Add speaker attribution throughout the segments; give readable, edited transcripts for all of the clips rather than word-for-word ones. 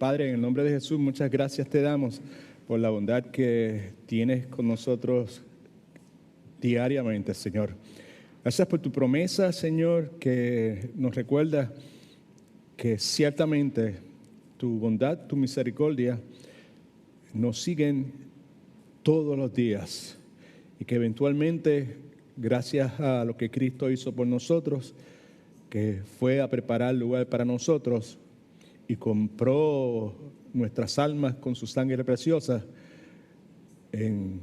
Speaker 1: Padre, en el nombre de Jesús, muchas gracias te damos por la bondad que tienes con nosotros diariamente, Señor. Gracias por tu promesa, Señor, que nos recuerda que ciertamente tu bondad, tu misericordia nos siguen todos los días y que eventualmente, gracias a lo que Cristo hizo por nosotros, que fue a preparar lugar para nosotros y compró nuestras almas con su sangre preciosa, en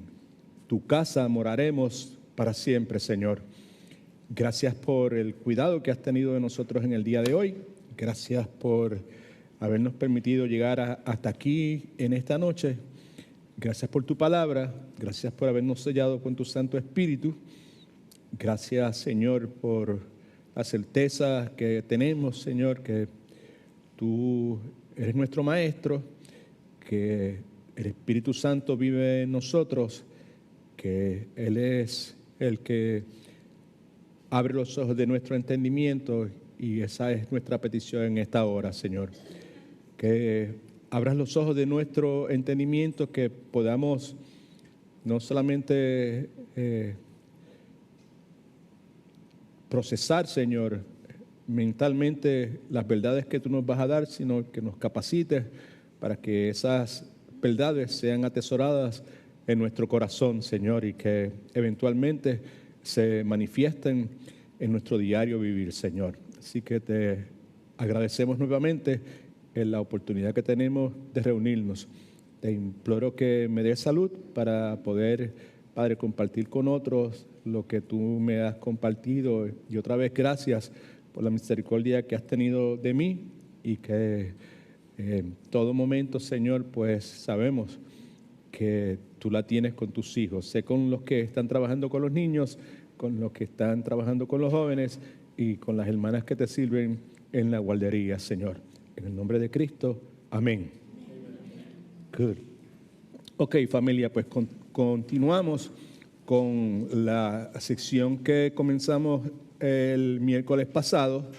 Speaker 1: tu casa moraremos para siempre, Señor. Gracias por el cuidado que has tenido de nosotros en el día de hoy. Gracias por habernos permitido llegar hasta aquí en esta noche. Gracias por tu palabra. Gracias por habernos sellado con tu Santo Espíritu. Gracias, Señor, por la certeza que tenemos, Señor, que tú eres nuestro Maestro, que el Espíritu Santo vive en nosotros, que Él es el que abre los ojos de nuestro entendimiento y esa es nuestra petición en esta hora, Señor. Que abras los ojos de nuestro entendimiento, que podamos no solamente procesar, Señor, mentalmente las verdades que tú nos vas a dar, sino que nos capacites para que esas verdades sean atesoradas en nuestro corazón, Señor, y que eventualmente se manifiesten en nuestro diario vivir, Señor. Así que te agradecemos nuevamente en la oportunidad que tenemos de reunirnos. Te imploro que me des salud para poder, Padre, compartir con otros lo que tú me has compartido. Y otra vez, gracias por la misericordia que has tenido de mí y que en todo momento, Señor, pues sabemos que tú la tienes con tus hijos. Sé con los que están trabajando con los niños, con los que están trabajando con los jóvenes y con las hermanas que te sirven en la guardería, Señor. En el nombre de Cristo, amén. Good. Ok, familia, pues continuamos con la sección que comenzamos el miércoles pasado,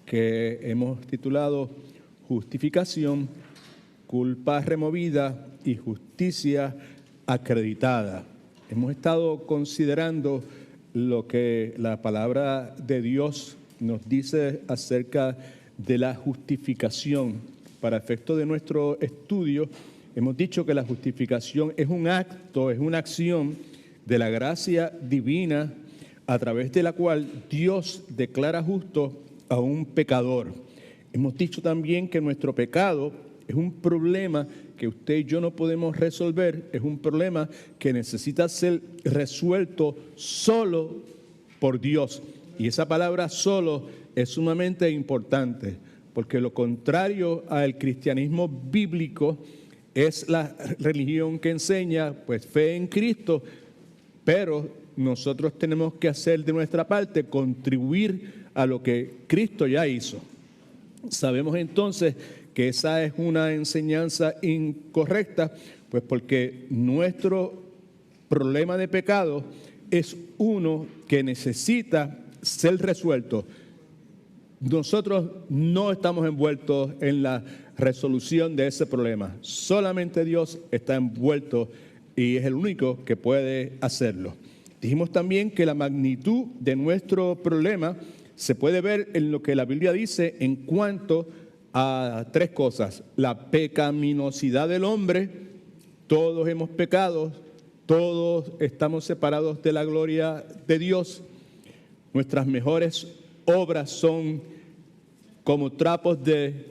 Speaker 1: que hemos titulado Justificación, Culpa Removida y Justicia Acreditada. Hemos estado considerando lo que la palabra de Dios nos dice acerca de la justificación. Para efecto de nuestro estudio, hemos dicho que la justificación es un acto, es una acción de la gracia divina a través de la cual Dios declara justo a un pecador. Hemos dicho también que nuestro pecado es un problema que usted y yo no podemos resolver, es un problema que necesita ser resuelto solo por Dios. Y esa palabra solo es sumamente importante, porque lo contrario al cristianismo bíblico es la religión que enseña pues fe en Cristo, pero nosotros tenemos que hacer de nuestra parte, contribuir a lo que Cristo ya hizo. Sabemos entonces que esa es una enseñanza incorrecta, pues porque nuestro problema de pecado es uno que necesita ser resuelto. Nosotros no estamos envueltos en la resolución de ese problema. Solamente Dios está envuelto y es el único que puede hacerlo. Dijimos también que la magnitud de nuestro problema se puede ver en lo que la Biblia dice en cuanto a tres cosas: la pecaminosidad del hombre, todos hemos pecado, todos estamos separados de la gloria de Dios, nuestras mejores obras son como trapos de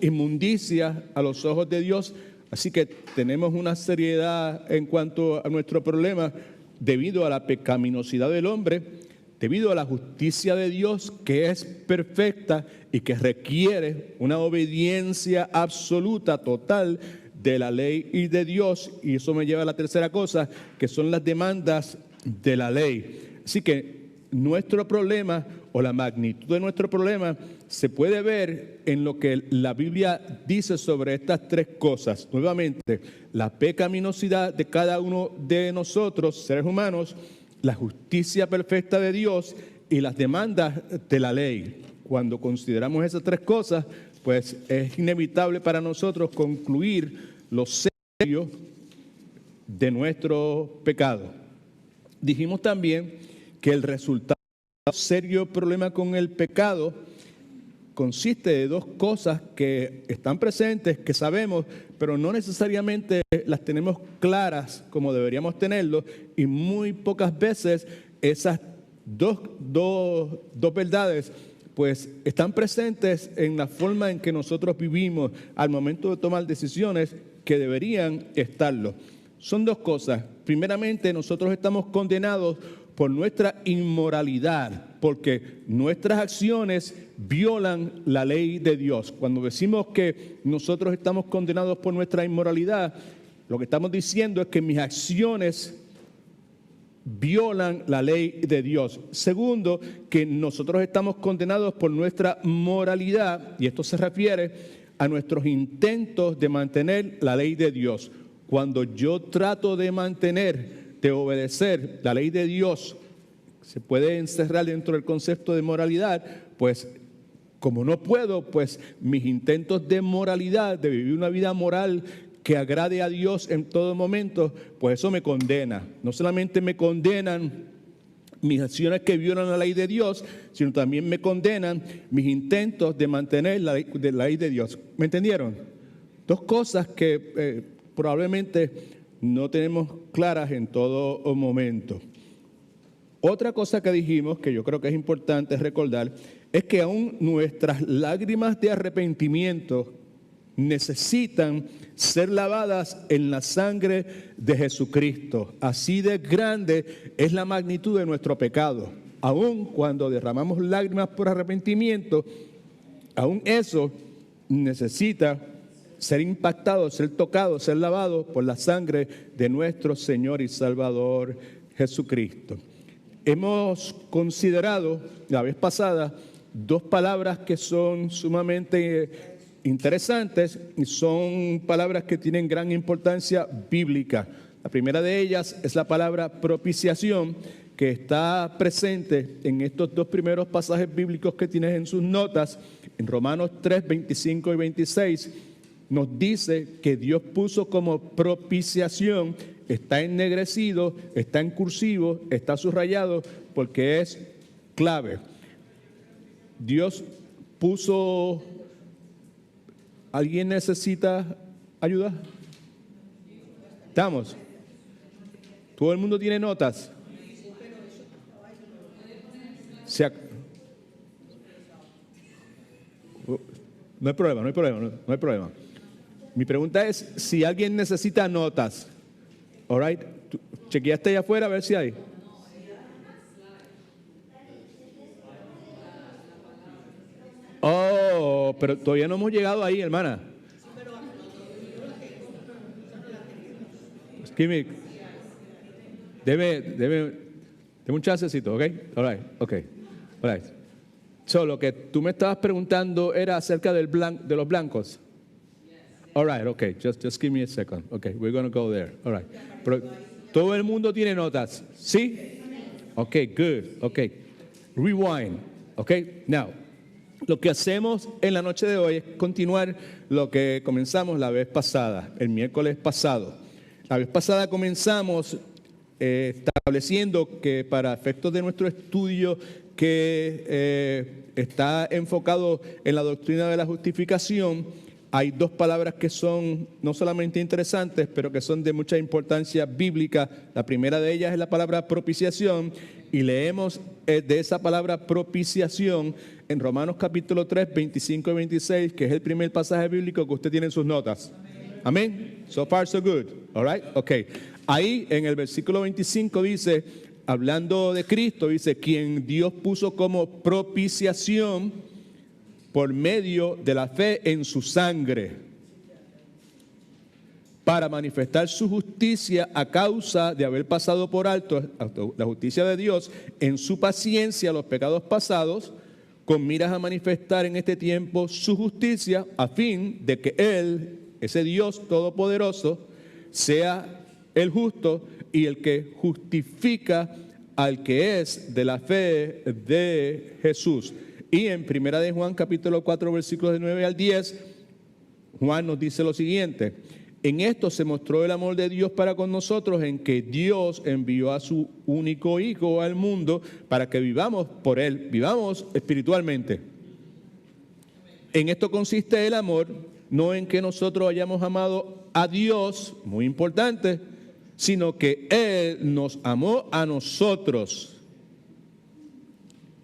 Speaker 1: inmundicia a los ojos de Dios, así que tenemos una seriedad en cuanto a nuestro problema debido a la pecaminosidad del hombre, debido a la justicia de Dios que es perfecta y que requiere una obediencia absoluta, total de la ley y de Dios. Y eso me lleva a la tercera cosa, que son las demandas de la ley. Así que nuestro problema o la magnitud de nuestro problema se puede ver en lo que la Biblia dice sobre estas tres cosas. Nuevamente, la pecaminosidad de cada uno de nosotros, seres humanos, la justicia perfecta de Dios y las demandas de la ley. Cuando consideramos esas tres cosas, pues es inevitable para nosotros concluir lo serio de nuestro pecado. Dijimos también que el resultado de un serio problema con el pecado consiste de dos cosas que están presentes, que sabemos, pero no necesariamente las tenemos claras como deberíamos tenerlo, y muy pocas veces esas dos verdades pues están presentes en la forma en que nosotros vivimos al momento de tomar decisiones que deberían estarlo. Son dos cosas. Primeramente, nosotros estamos condenados por nuestra inmoralidad, porque nuestras acciones violan la ley de Dios. Cuando decimos que nosotros estamos condenados por nuestra inmoralidad, lo que estamos diciendo es que mis acciones violan la ley de Dios. Segundo, que nosotros estamos condenados por nuestra moralidad, y esto se refiere a nuestros intentos de mantener la ley de Dios. Cuando yo trato de obedecer la ley de Dios, se puede encerrar dentro del concepto de moralidad, pues como no puedo, pues mis intentos de moralidad, de vivir una vida moral que agrade a Dios en todo momento, pues eso me condena. No solamente me condenan mis acciones que violan la ley de Dios, sino también me condenan mis intentos de mantener la ley de Dios. ¿Me entendieron? Dos cosas que probablemente no tenemos claras en todo momento. Otra cosa que dijimos, que yo creo que es importante recordar, es que aún nuestras lágrimas de arrepentimiento necesitan ser lavadas en la sangre de Jesucristo. Así de grande es la magnitud de nuestro pecado. Aún cuando derramamos lágrimas por arrepentimiento, aún eso necesita ser impactado, ser tocado, ser lavado por la sangre de nuestro Señor y Salvador Jesucristo. Hemos considerado la vez pasada dos palabras que son sumamente interesantes y son palabras que tienen gran importancia bíblica. La primera de ellas es la palabra propiciación, que está presente en estos dos primeros pasajes bíblicos que tienes en sus notas. En Romanos 3, 25 y 26 nos dice que Dios puso como propiciación, está ennegrecido, está en cursivo, está subrayado, porque es clave. Dios puso... ¿Alguien necesita ayuda? ¿Estamos? ¿Todo el mundo tiene notas? No hay problema. Mi pregunta es si alguien necesita notas. All right. Chequeaste allá afuera a ver si hay. Oh, pero todavía no hemos llegado ahí, hermana. Deme un chancecito, ¿ok? All right. So, lo que tú me estabas preguntando era acerca de los blancos. All right, okay. Just give me a second. Okay, we're going to go there. All right. Pero, ¿todo el mundo tiene notas? ¿Sí? Okay, good. Okay. Rewind. Okay, now. Lo que hacemos en la noche de hoy es continuar lo que comenzamos la vez pasada, el miércoles pasado. La vez pasada comenzamos estableciendo que para efectos de nuestro estudio que está enfocado en la doctrina de la justificación, hay dos palabras que son no solamente interesantes, pero que son de mucha importancia bíblica. La primera de ellas es la palabra propiciación, y leemos de esa palabra propiciación en Romanos capítulo 3, 25 y 26, que es el primer pasaje bíblico que usted tiene en sus notas. Amén. So far, so good. All right? Okay. Ahí en el versículo 25 dice, hablando de Cristo, dice, quien Dios puso como propiciación por medio de la fe en su sangre, para manifestar su justicia a causa de haber pasado por alto la justicia de Dios en su paciencia los pecados pasados, con miras a manifestar en este tiempo su justicia, a fin de que Él, ese Dios todopoderoso, sea el justo y el que justifica al que es de la fe de Jesús. Y en Primera de Juan, capítulo 4, versículos de 9 al 10, Juan nos dice lo siguiente: en esto se mostró el amor de Dios para con nosotros, en que Dios envió a su único Hijo al mundo para que vivamos por Él, vivamos espiritualmente. En esto consiste el amor, no en que nosotros hayamos amado a Dios, muy importante, sino que Él nos amó a nosotros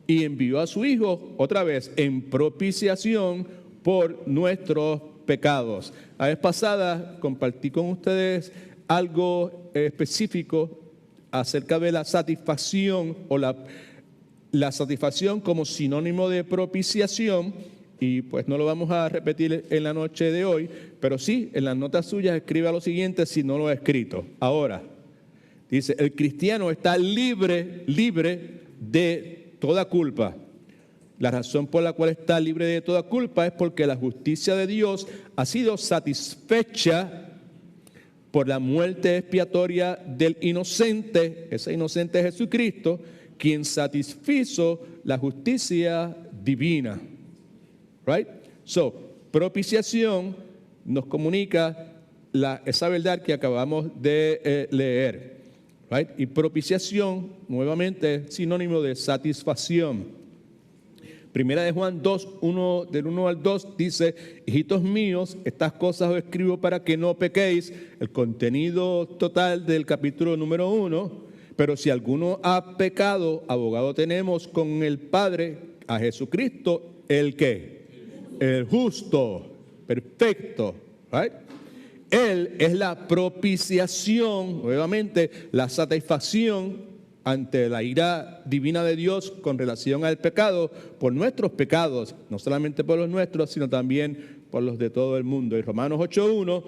Speaker 1: y envió a su Hijo, otra vez, en propiciación por nuestros pecados. La vez pasada compartí con ustedes algo específico acerca de la satisfacción o la satisfacción como sinónimo de propiciación, y pues no lo vamos a repetir en la noche de hoy, pero sí, en las notas suyas escriba lo siguiente si no lo ha escrito. Ahora, dice, el cristiano está libre de toda culpa. La razón por la cual está libre de toda culpa es porque la justicia de Dios ha sido satisfecha por la muerte expiatoria del inocente, ese inocente es Jesucristo, quien satisfizo la justicia divina. Right? So, propiciación nos comunica esa verdad que acabamos de leer. Right? Y propiciación, nuevamente, es sinónimo de satisfacción. Primera de Juan 2, del 1 al 2 dice: hijitos míos, estas cosas os escribo para que no pequéis. El contenido total del capítulo número 1. Pero si alguno ha pecado, abogado tenemos con el Padre, a Jesucristo, ¿el qué? El justo, perfecto. Right? Él es la propiciación, nuevamente, la satisfacción ante la ira divina de Dios con relación al pecado, por nuestros pecados, no solamente por los nuestros, sino también por los de todo el mundo. Y Romanos 8:1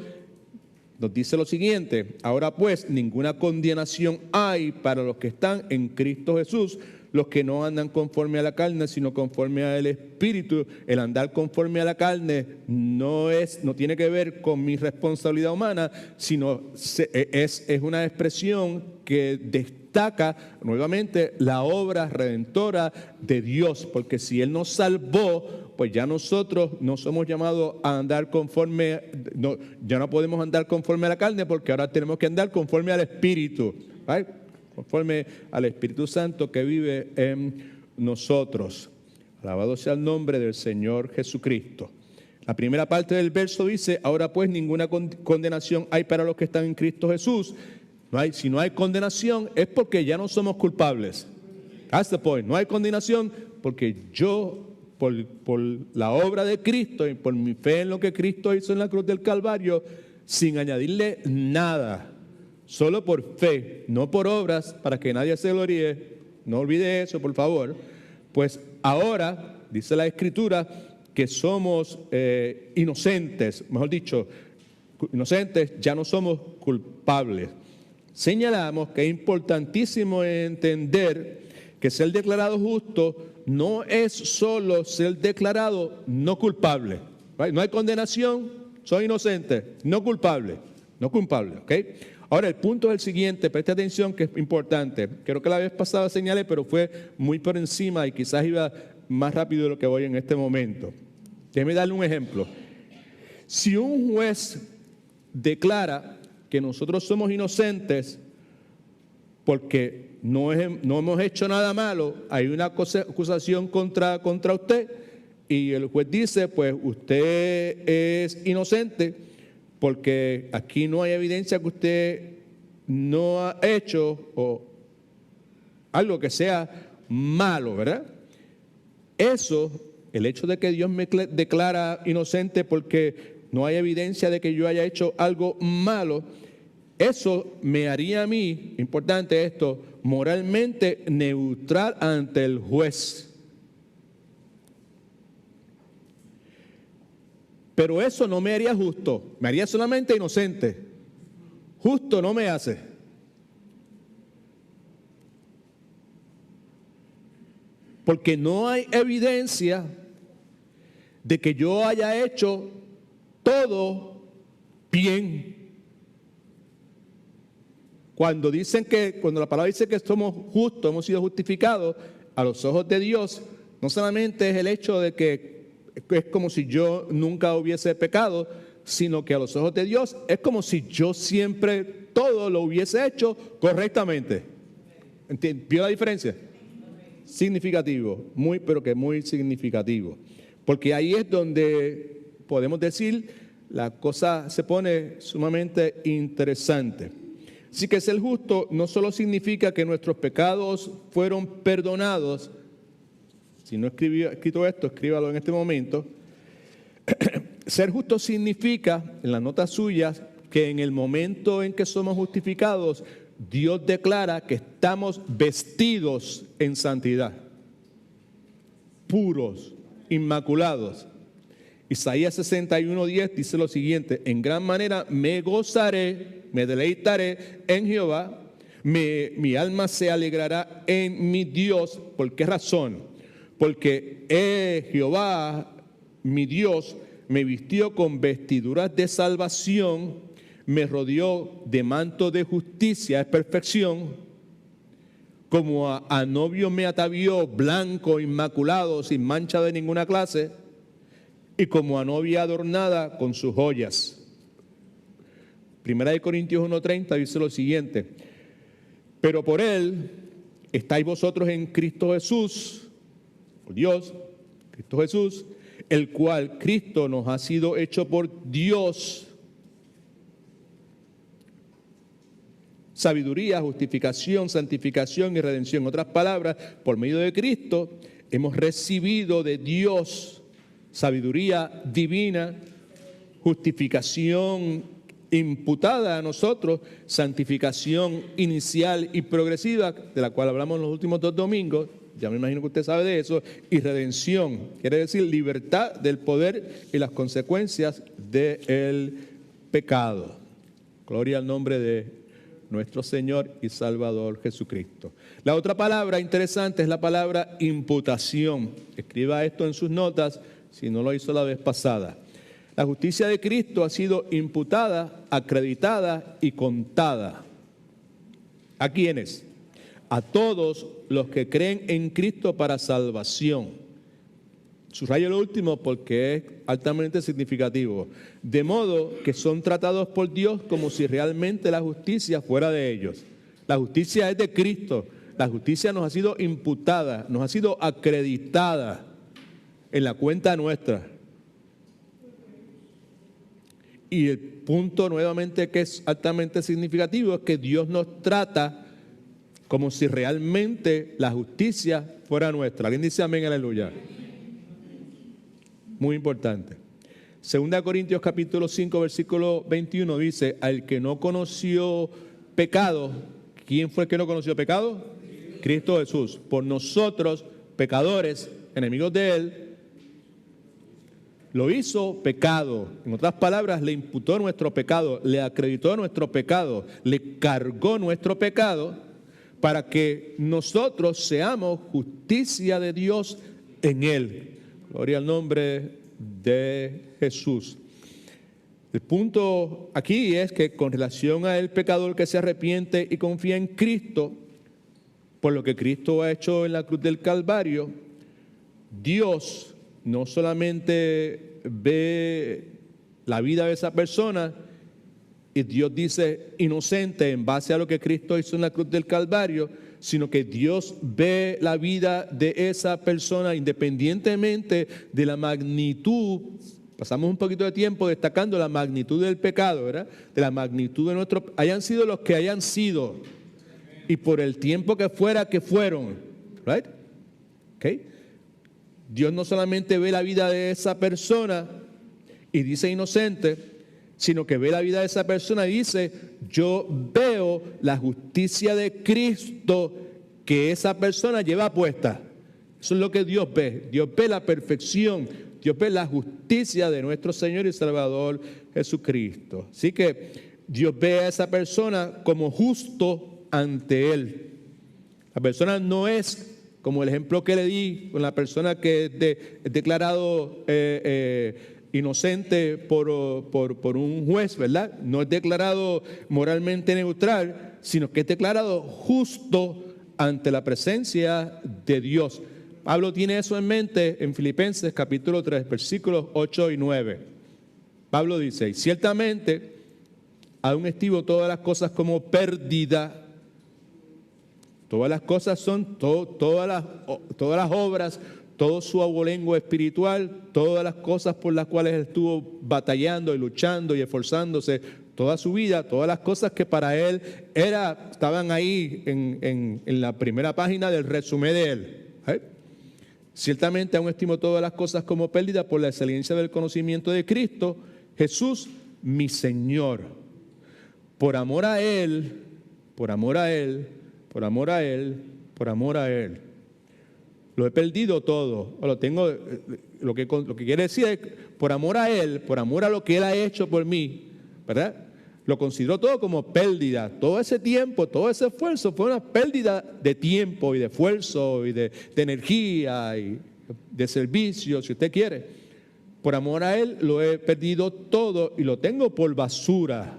Speaker 1: nos dice lo siguiente: ahora pues ninguna condenación hay para los que están en Cristo Jesús, los que no andan conforme a la carne, sino conforme al Espíritu. El andar conforme a la carne no tiene que ver con mi responsabilidad humana, sino es una expresión que destaca nuevamente la obra redentora de Dios, porque si Él nos salvó, pues ya nosotros no somos llamados a andar ya no podemos andar conforme a la carne, porque ahora tenemos que andar conforme al Espíritu, ¿right? Conforme al Espíritu Santo que vive en nosotros. Alabado sea el nombre del Señor Jesucristo. La primera parte del verso dice: ahora pues ninguna condenación hay para los que están en Cristo Jesús. Si no hay condenación es porque ya no somos culpables. That's the point. No hay condenación porque yo, por la obra de Cristo y por mi fe en lo que Cristo hizo en la cruz del Calvario, sin añadirle nada, solo por fe, no por obras, para que nadie se gloríe, no olvide eso, por favor. Pues ahora, dice la Escritura, que somos inocentes, mejor dicho, inocentes, ya no somos culpables. Señalamos que es importantísimo entender que ser declarado justo no es solo ser declarado no culpable. Right? No hay condenación, soy inocente, no culpable, ¿ok? Ahora, el punto es el siguiente, preste atención que es importante. Creo que la vez pasada señalé, pero fue muy por encima y quizás iba más rápido de lo que voy en este momento. Déjeme darle un ejemplo. Si un juez declara que nosotros somos inocentes porque no hemos hecho nada malo, hay una acusación contra usted y el juez dice, pues usted es inocente porque aquí no hay evidencia que usted no ha hecho o algo que sea malo, ¿verdad? Eso, el hecho de que Dios me declara inocente porque no hay evidencia de que yo haya hecho algo malo, eso me haría a mí, importante esto, moralmente neutral ante el juez. Pero eso no me haría justo, me haría solamente inocente. Justo no me hace. Porque no hay evidencia de que yo haya hecho todo bien. Cuando la palabra dice que somos justos, hemos sido justificados a los ojos de Dios, no solamente es el hecho de que es como si yo nunca hubiese pecado, sino que a los ojos de Dios es como si yo siempre todo lo hubiese hecho correctamente. ¿Vio la diferencia? Significativo, pero que muy significativo. Porque ahí es donde podemos decir la cosa se pone sumamente interesante. Así que ser justo no solo significa que nuestros pecados fueron perdonados. Si no escrito esto, escríbalo en este momento. Ser justo significa, en las notas suyas, que en el momento en que somos justificados, Dios declara que estamos vestidos en santidad, puros, inmaculados. Isaías 61:10 dice lo siguiente: en gran manera me gozaré, me deleitaré en Jehová, mi alma se alegrará en mi Dios. ¿Por qué razón? Porque Jehová, mi Dios, me vistió con vestiduras de salvación, me rodeó de manto de justicia, es perfección, como a novio me atavió, blanco, inmaculado, sin mancha de ninguna clase, y como a novia adornada con sus joyas. Primera de Corintios 1:30 dice lo siguiente: pero por él estáis vosotros en Cristo Jesús, por Dios, Cristo Jesús, el cual Cristo nos ha sido hecho por Dios sabiduría, justificación, santificación y redención. En otras palabras, por medio de Cristo hemos recibido de Dios sabiduría divina, justificación imputada a nosotros, santificación inicial y progresiva, de la cual hablamos en los últimos 2 domingos, ya me imagino que usted sabe de eso, y redención, quiere decir libertad del poder y las consecuencias del pecado. Gloria al nombre de nuestro Señor y Salvador Jesucristo. La otra palabra interesante es la palabra imputación. Escriba esto en sus notas si no lo hizo la vez pasada. La justicia de Cristo ha sido imputada, acreditada y contada. ¿A quiénes? A todos los que creen en Cristo para salvación. Subrayo lo último porque es altamente significativo. De modo que son tratados por Dios como si realmente la justicia fuera de ellos. La justicia es de Cristo. La justicia nos ha sido imputada, nos ha sido acreditada en la cuenta nuestra. Y el punto nuevamente que es altamente significativo es que Dios nos trata como si realmente la justicia fuera nuestra. ¿Alguien dice amén, aleluya? Muy importante. 2 Corintios capítulo 5, versículo 21 dice: al que no conoció pecado, ¿quién fue el que no conoció pecado? Cristo Jesús. Por nosotros, pecadores, enemigos de Él, lo hizo pecado. En otras palabras, le imputó nuestro pecado, le acreditó nuestro pecado, le cargó nuestro pecado para que nosotros seamos justicia de Dios en Él. Gloria al nombre de Jesús. El punto aquí es que con relación al pecador que se arrepiente y confía en Cristo, por lo que Cristo ha hecho en la cruz del Calvario, Dios no solamente ve la vida de esa persona y Dios dice inocente en base a lo que Cristo hizo en la cruz del Calvario, sino que Dios ve la vida de esa persona independientemente de la magnitud. Pasamos un poquito de tiempo destacando la magnitud del pecado, ¿verdad? De la magnitud de nuestro, hayan sido los que hayan sido y por el tiempo que fuera que fueron, right? Okay. Dios no solamente ve la vida de esa persona y dice inocente, sino que ve la vida de esa persona y dice: yo veo la justicia de Cristo que esa persona lleva puesta. Eso es lo que Dios ve. Dios ve la perfección, Dios ve la justicia de nuestro Señor y Salvador Jesucristo. Así que Dios ve a esa persona como justo ante Él. La persona no es como el ejemplo que le di con la persona que es declarado inocente por un juez, ¿verdad? No es declarado moralmente neutral, sino que es declarado justo ante la presencia de Dios. Pablo tiene eso en mente en Filipenses capítulo 3, versículos 8 y 9. Pablo dice, y ciertamente aún estimo todas las cosas como pérdida. Todas las cosas son, todas las obras, todo su abolengo espiritual, todas las cosas por las cuales él estuvo batallando y luchando y esforzándose toda su vida, todas las cosas que para él estaban ahí en la primera página del resumen de él. Ciertamente aún estimo todas las cosas como pérdida por la excelencia del conocimiento de Cristo, Jesús, mi Señor. Por amor a Él, por amor a Él, por amor a Él, por amor a Él. Lo he perdido todo. Lo que quiere decir es, por amor a Él, por amor a lo que Él ha hecho por mí, ¿verdad? Lo considero todo como pérdida. Todo ese tiempo, todo ese esfuerzo fue una pérdida de tiempo y de esfuerzo y de energía y de servicio, si usted quiere. Por amor a Él lo he perdido todo y lo tengo por basura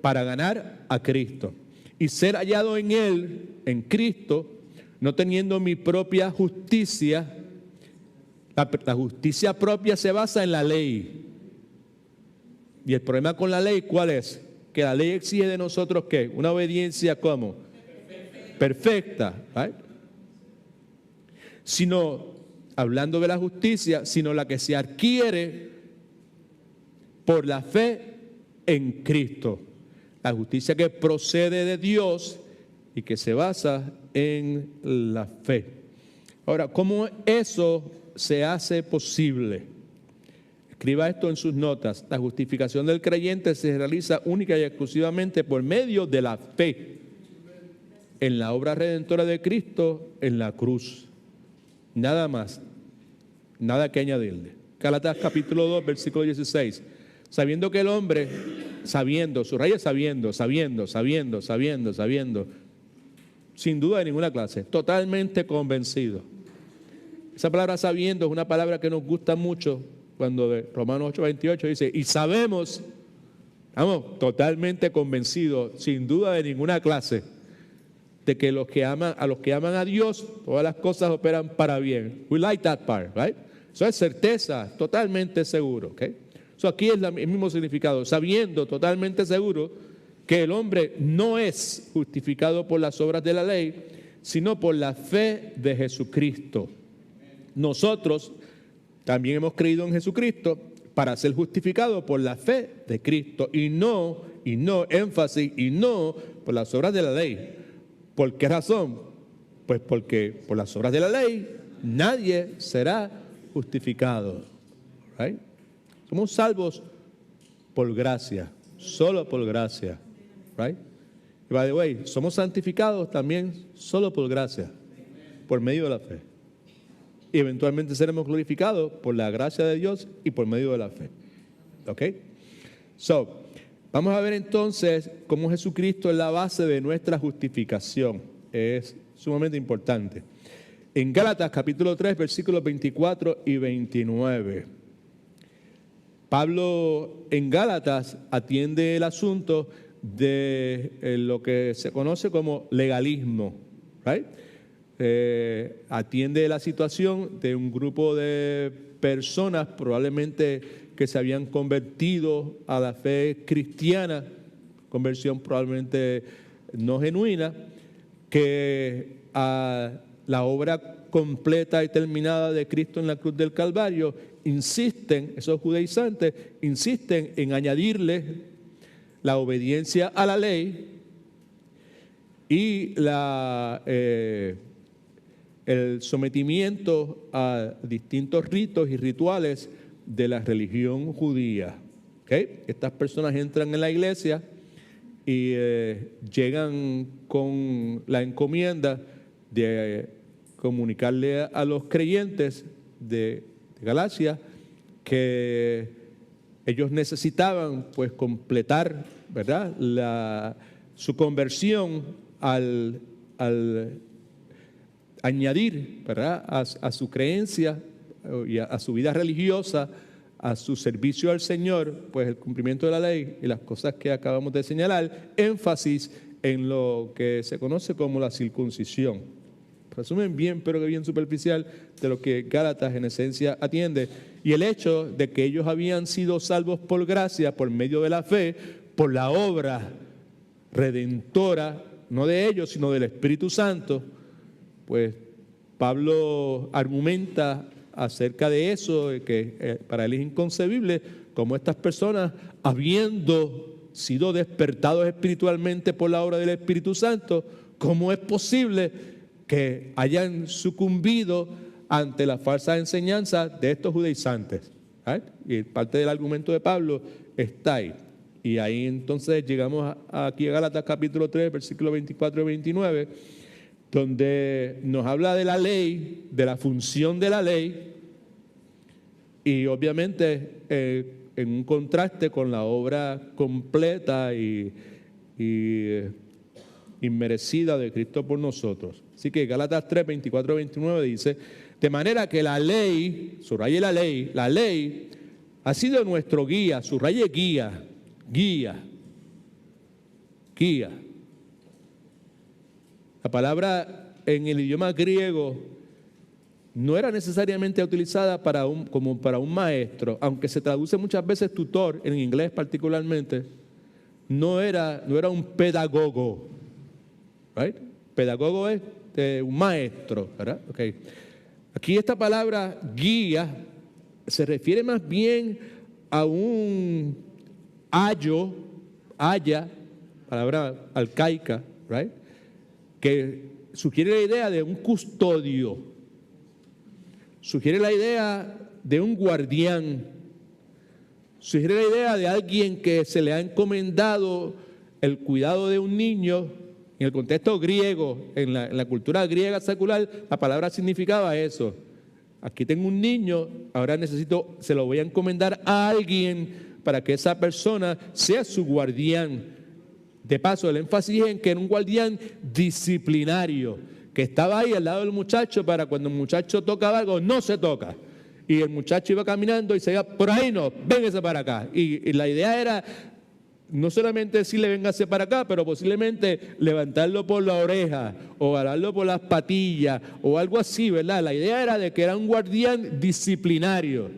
Speaker 1: para ganar a Cristo. Y ser hallado en Él, en Cristo, no teniendo mi propia justicia. La justicia propia se basa en la ley. Y el problema con la ley, ¿cuál es? Que la ley exige de nosotros, ¿qué? Una obediencia, ¿cómo? Perfecta. ¿Right? Sino, hablando de la justicia, sino la que se adquiere por la fe en Cristo. La justicia que procede de Dios y que se basa en la fe. Ahora, ¿cómo eso se hace posible? Escriba esto en sus notas. La justificación del creyente se realiza única y exclusivamente por medio de la fe en la obra redentora de Cristo en la cruz. Nada más, nada que añadirle. Gálatas capítulo 2, versículo 16. Sabiendo que el hombre, subraya sabiendo, sin duda de ninguna clase, totalmente convencido. Esa palabra sabiendo es una palabra que nos gusta mucho cuando de Romanos 8:28 dice, y sabemos, totalmente convencidos, sin duda de ninguna clase, de que a los que aman a Dios, todas las cosas operan para bien. We like that part, right? Eso es certeza, totalmente seguro, ¿ok? So aquí es el mismo significado, sabiendo totalmente seguro que el hombre no es justificado por las obras de la ley, sino por la fe de Jesucristo. Nosotros también hemos creído en Jesucristo para ser justificados por la fe de Cristo y no, énfasis, y no por las obras de la ley. ¿Por qué razón? Pues porque por las obras de la ley nadie será justificado. Right? Somos salvos por gracia, solo por gracia. Right? Y by the way, somos santificados también solo por gracia, por medio de la fe. Y eventualmente seremos glorificados por la gracia de Dios y por medio de la fe. ¿Ok? So, vamos a ver entonces cómo Jesucristo es la base de nuestra justificación. Es sumamente importante. En Gálatas capítulo 3, versículos 24 y 29. Pablo en Gálatas atiende el asunto de lo que se conoce como legalismo. Right? Atiende la situación de un grupo de personas probablemente que se habían convertido a la fe cristiana, conversión probablemente no genuina, que a la obra completa y terminada de Cristo en la cruz del Calvario esos judaizantes insisten en añadirle la obediencia a la ley y el sometimiento a distintos ritos y rituales de la religión judía. ¿Okay? Estas personas entran en la iglesia y llegan con la encomienda de comunicarle a los creyentes de Galacia que ellos necesitaban pues completar, ¿verdad?, su conversión al añadir, ¿verdad?, a su creencia y a su vida religiosa, a su servicio al Señor, pues el cumplimiento de la ley y las cosas que acabamos de señalar, énfasis en lo que se conoce como la circuncisión. resumen bien, pero que bien superficial de lo que Gálatas en esencia atiende. Y el hecho de que ellos habían sido salvos por gracia, por medio de la fe, por la obra redentora, no de ellos, sino del Espíritu Santo, pues Pablo argumenta acerca de eso, de que para él es inconcebible cómo estas personas, habiendo sido despertados espiritualmente por la obra del Espíritu Santo, cómo es posible que hayan sucumbido ante la falsa enseñanza de estos judaizantes. ¿Right? Y parte del argumento de Pablo está ahí. Y ahí entonces llegamos aquí a Gálatas capítulo 3, versículos 24 y 29, donde nos habla de la ley, de la función de la ley, y obviamente en un contraste con la obra completa y inmerecida de Cristo por nosotros. Así que Gálatas 3, 24 y 29 dice, de manera que la ley, subraye la ley ha sido nuestro guía, subraye guía. La palabra en el idioma griego no era necesariamente utilizada como para un maestro, aunque se traduce muchas veces tutor, en inglés particularmente, no era un pedagogo. Right? Pedagogo es un maestro, ¿verdad? Okay. Aquí esta palabra guía se refiere más bien a un haya, palabra arcaica, right? Que sugiere la idea de un custodio, sugiere la idea de un guardián, sugiere la idea de alguien que se le ha encomendado el cuidado de un niño. En el contexto griego, en la cultura griega secular, la palabra significaba eso. Aquí tengo un niño, ahora se lo voy a encomendar a alguien para que esa persona sea su guardián. De paso, el énfasis en que era un guardián disciplinario, que estaba ahí al lado del muchacho para cuando el muchacho tocaba algo, no se toca. Y el muchacho iba caminando y se iba, por ahí no, véngase para acá. Y la idea era no solamente decirle véngase para acá, pero posiblemente levantarlo por la oreja o agarrarlo por las patillas o algo así, ¿verdad? La idea era de que era un guardián disciplinario,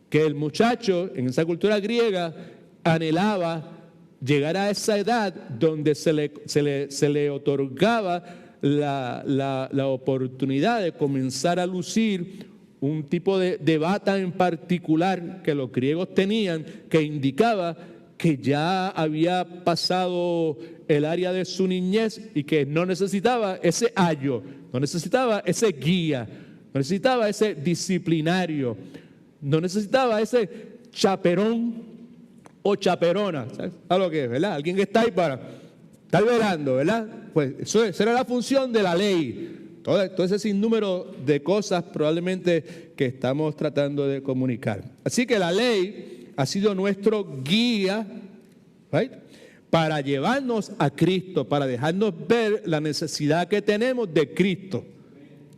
Speaker 1: que el muchacho en esa cultura griega anhelaba llegar a esa edad donde se le otorgaba la oportunidad de comenzar a lucir un tipo de bata en particular que los griegos tenían, que indicaba que ya había pasado el área de su niñez y que no necesitaba ese ayo, no necesitaba ese guía, no necesitaba ese disciplinario, no necesitaba ese chaperón o chaperona. ¿Sabes lo que es, verdad? Alguien que está ahí para estar velando, ¿verdad? Pues esa era la función de la ley. Todo ese sinnúmero de cosas probablemente que estamos tratando de comunicar. Así que la ley ha sido nuestro guía, right, para llevarnos a Cristo, para dejarnos ver la necesidad que tenemos de Cristo.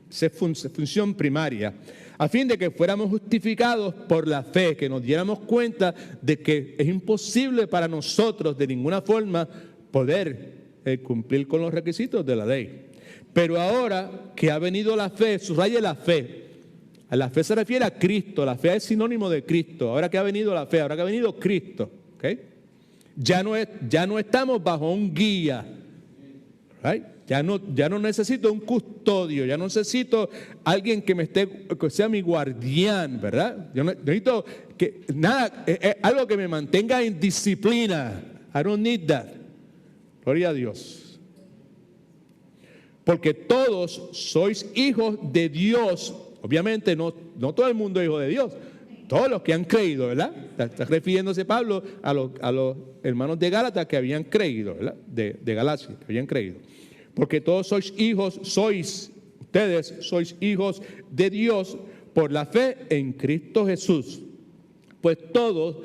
Speaker 1: Esa es función primaria. A fin de que fuéramos justificados por la fe, que nos diéramos cuenta de que es imposible para nosotros de ninguna forma poder cumplir con los requisitos de la ley. Pero ahora que ha venido la fe, subraye la fe. A la fe se refiere a Cristo, la fe es sinónimo de Cristo. Ahora que ha venido la fe, ahora que ha venido Cristo, ¿okay? Ya no estamos bajo un guía, right? Ya no necesito un custodio, ya no necesito alguien que sea mi guardián, ¿verdad? Yo necesito algo que me mantenga en disciplina. I don't need that. Gloria a Dios. Porque todos sois hijos de Dios. Obviamente no todo el mundo es hijo de Dios, todos los que han creído, ¿verdad? Está refiriéndose Pablo a los hermanos de Gálatas que habían creído, ¿verdad? De Galacia, que habían creído. Porque todos ustedes sois hijos de Dios por la fe en Cristo Jesús. Pues todos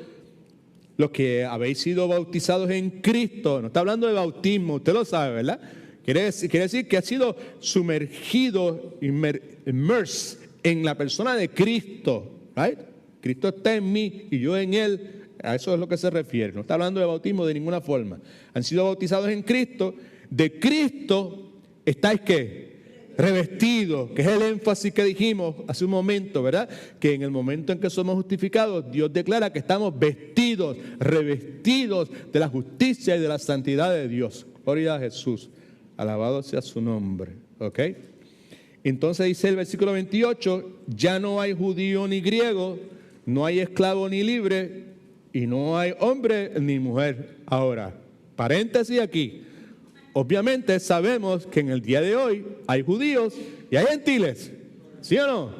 Speaker 1: los que habéis sido bautizados en Cristo, no está hablando de bautismo, usted lo sabe, ¿verdad? Quiere decir que ha sido sumergido, immersed en la persona de Cristo, right? Cristo está en mí y yo en Él. A eso es lo que se refiere. No está hablando de bautismo de ninguna forma. Han sido bautizados en Cristo. De Cristo estáis ¿qué? Revestidos, que es el énfasis que dijimos hace un momento, ¿verdad? Que en el momento en que somos justificados, Dios declara que estamos vestidos, revestidos de la justicia y de la santidad de Dios. Gloria a Jesús. Alabado sea su nombre. ¿Ok? Entonces dice el versículo 28, ya no hay judío ni griego, no hay esclavo ni libre, y no hay hombre ni mujer. Ahora, paréntesis aquí. Obviamente sabemos que en el día de hoy hay judíos y hay gentiles, ¿sí o no?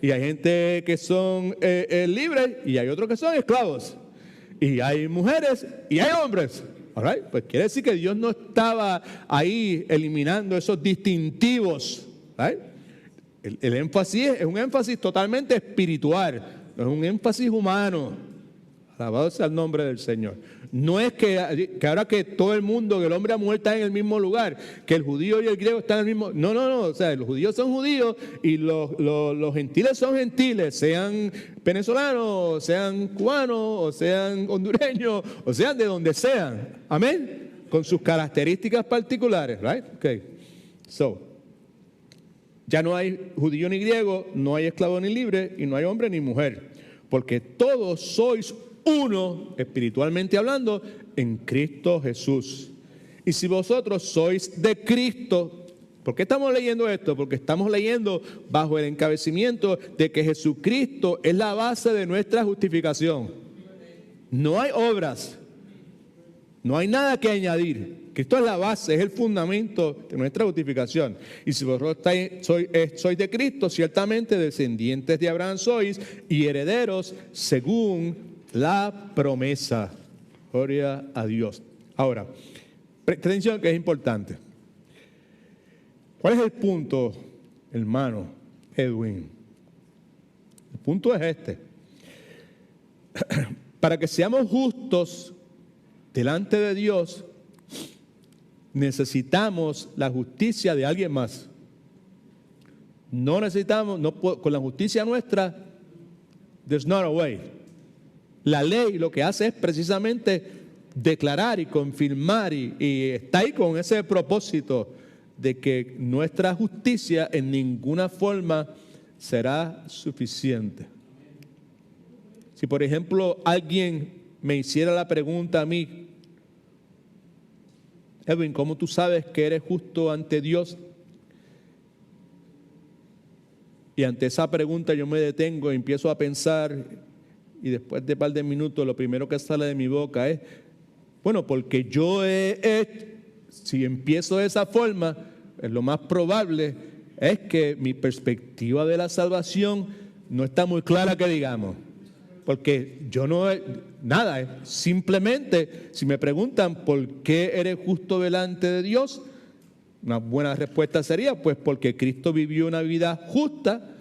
Speaker 1: Y hay gente que son libres y hay otros que son esclavos. Y hay mujeres y hay hombres. Alright, pues quiere decir que Dios no estaba ahí eliminando esos distintivos. Right? El énfasis es un énfasis totalmente espiritual, no es un énfasis humano. Alabado sea el nombre del Señor. No es que ahora que todo el mundo, que el hombre y la mujer están en el mismo lugar, que el judío y el griego están en el mismo. No. O sea, los judíos son judíos y los gentiles son gentiles, sean venezolanos, sean cubanos, o sean hondureños, o sean de donde sean. Amén. Con sus características particulares, right? Okay. Ya no hay judío ni griego, no hay esclavo ni libre, y no hay hombre ni mujer, porque todos sois uno, espiritualmente hablando, en Cristo Jesús. Y si vosotros sois de Cristo, ¿por qué estamos leyendo esto? Porque estamos leyendo bajo el encabezamiento de que Jesucristo es la base de nuestra justificación. No hay obras, no hay nada que añadir. Cristo es la base, es el fundamento de nuestra justificación. Y si vosotros sois de Cristo, ciertamente descendientes de Abraham sois y herederos según la promesa. Gloria a Dios. Ahora, atención que es importante. ¿Cuál es el punto, hermano Edwin? El punto es este. Para que seamos justos delante de Dios, necesitamos la justicia de alguien más. No necesitamos, con la justicia nuestra, there's not a way. La ley lo que hace es precisamente declarar y confirmar y está ahí con ese propósito de que nuestra justicia en ninguna forma será suficiente. Si por ejemplo alguien me hiciera la pregunta a mí, Edwin, ¿cómo tú sabes que eres justo ante Dios? Y ante esa pregunta yo me detengo y empiezo a pensar, y después de un par de minutos lo primero que sale de mi boca es, bueno, porque si empiezo de esa forma, lo más probable es que mi perspectiva de la salvación no está muy clara, que digamos. Porque yo no, nada, simplemente si me preguntan por qué eres justo delante de Dios, una buena respuesta sería pues porque Cristo vivió una vida justa,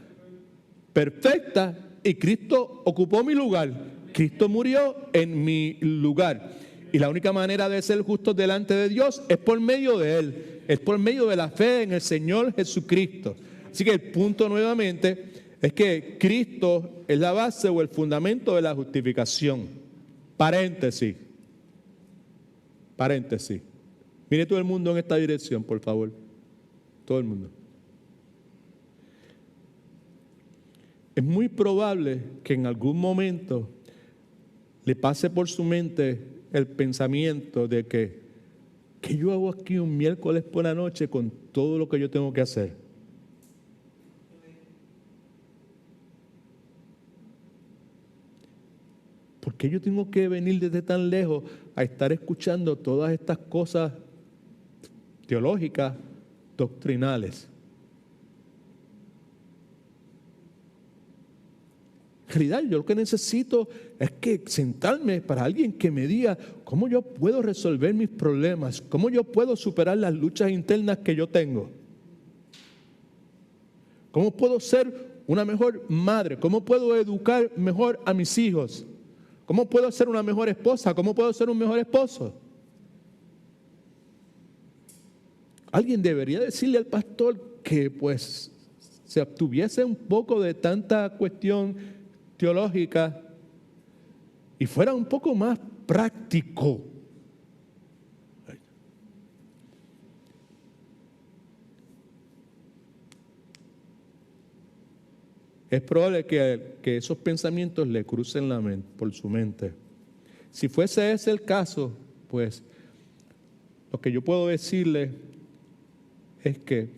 Speaker 1: perfecta, y Cristo ocupó mi lugar. Cristo murió en mi lugar. Y la única manera de ser justos delante de Dios es por medio de Él, es por medio de la fe en el Señor Jesucristo. Así que el punto nuevamente es que Cristo es la base o el fundamento de la justificación. Paréntesis. Mire todo el mundo en esta dirección, por favor. Todo el mundo. Es muy probable que en algún momento le pase por su mente el pensamiento de que ¿qué yo hago aquí un miércoles por la noche con todo lo que yo tengo que hacer? ¿Por qué yo tengo que venir desde tan lejos a estar escuchando todas estas cosas teológicas, doctrinales? En realidad, yo lo que necesito es que sentarme para alguien que me diga cómo yo puedo resolver mis problemas, cómo yo puedo superar las luchas internas que yo tengo, cómo puedo ser una mejor madre, cómo puedo educar mejor a mis hijos, cómo puedo ser una mejor esposa, cómo puedo ser un mejor esposo. Alguien debería decirle al pastor que pues se abstuviese un poco de tanta cuestión teológica y fuera un poco más práctico. es probable que esos pensamientos le crucen la mente, por su mente. Si fuese ese el caso, pues lo que yo puedo decirle es que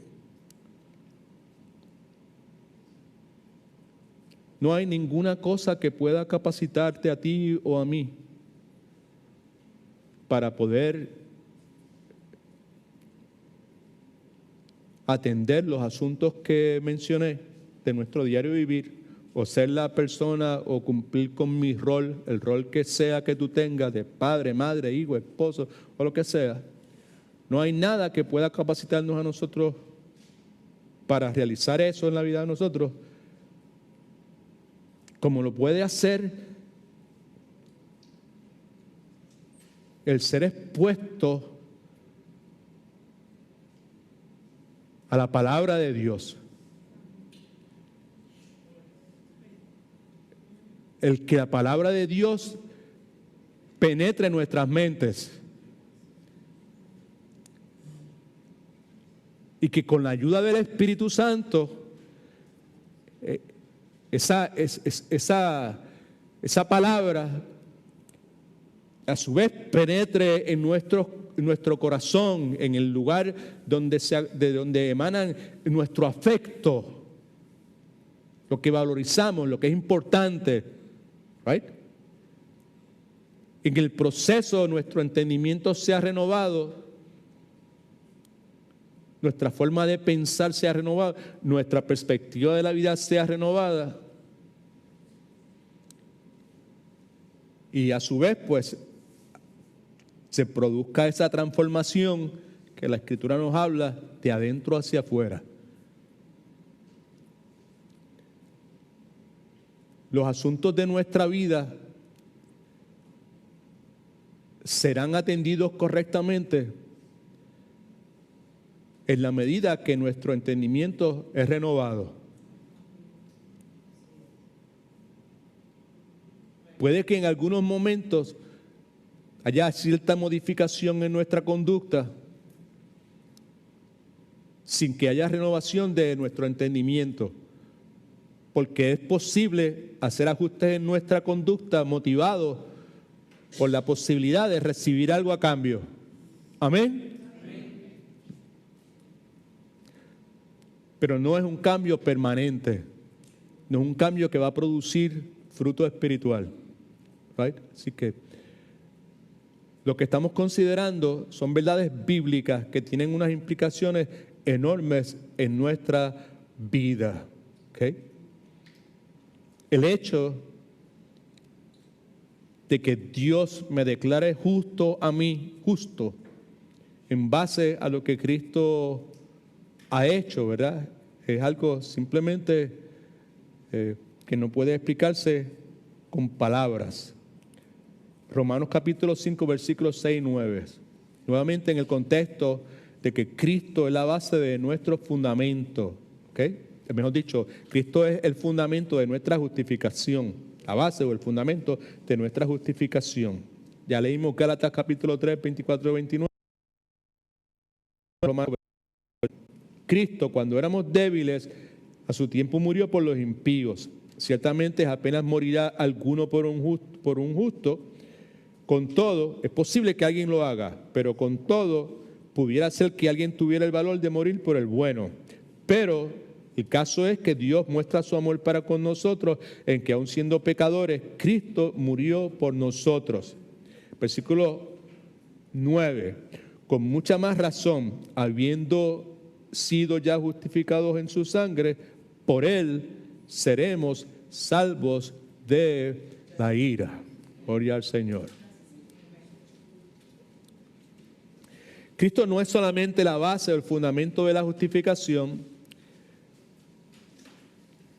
Speaker 1: no hay ninguna cosa que pueda capacitarte a ti o a mí para poder atender los asuntos que mencioné de nuestro diario vivir, o ser la persona o cumplir con mi rol, el rol que sea que tú tengas de padre, madre, hijo, esposo o lo que sea. No hay nada que pueda capacitarnos a nosotros para realizar eso en la vida de nosotros, como lo puede hacer el ser expuesto a la palabra de Dios. El que la palabra de Dios penetre en nuestras mentes y que con la ayuda del Espíritu Santo esa palabra a su vez penetre en nuestro corazón, en el lugar de donde emanan nuestro afecto, lo que valorizamos, lo que es importante, right? En el proceso nuestro entendimiento sea renovado, nuestra forma de pensar sea renovada, nuestra perspectiva de la vida sea renovada. Y a su vez, pues, se produzca esa transformación que la Escritura nos habla de adentro hacia afuera. Los asuntos de nuestra vida serán atendidos correctamente en la medida que nuestro entendimiento es renovado. Puede que en algunos momentos haya cierta modificación en nuestra conducta sin que haya renovación de nuestro entendimiento, porque es posible hacer ajustes en nuestra conducta motivados por la posibilidad de recibir algo a cambio. Amén. Pero no es un cambio permanente, no es un cambio que va a producir fruto espiritual. Right? Así que lo que estamos considerando son verdades bíblicas que tienen unas implicaciones enormes en nuestra vida. ¿Okay? El hecho de que Dios me declare justo a mí, justo, en base a lo que Cristo ha hecho, ¿verdad? Es algo simplemente que no puede explicarse con palabras. Romanos capítulo 5, versículos 6 y 9. Nuevamente en el contexto de que Cristo es la base de nuestro fundamento. ¿Okay? Mejor dicho, Cristo es el fundamento de nuestra justificación. La base o el fundamento de nuestra justificación. Ya leímos Gálatas capítulo 3, 24 y 29. Romanos. Cristo, cuando éramos débiles, a su tiempo murió por los impíos. Ciertamente apenas morirá alguno por un justo. Con todo, es posible que alguien lo haga, pero con todo, pudiera ser que alguien tuviera el valor de morir por el bueno. Pero el caso es que Dios muestra su amor para con nosotros en que aun siendo pecadores, Cristo murió por nosotros. Versículo 9. Con mucha más razón, habiendo sido ya justificados en su sangre, por él seremos salvos de la ira. Gloria al Señor. Cristo no es solamente la base o el fundamento de la justificación,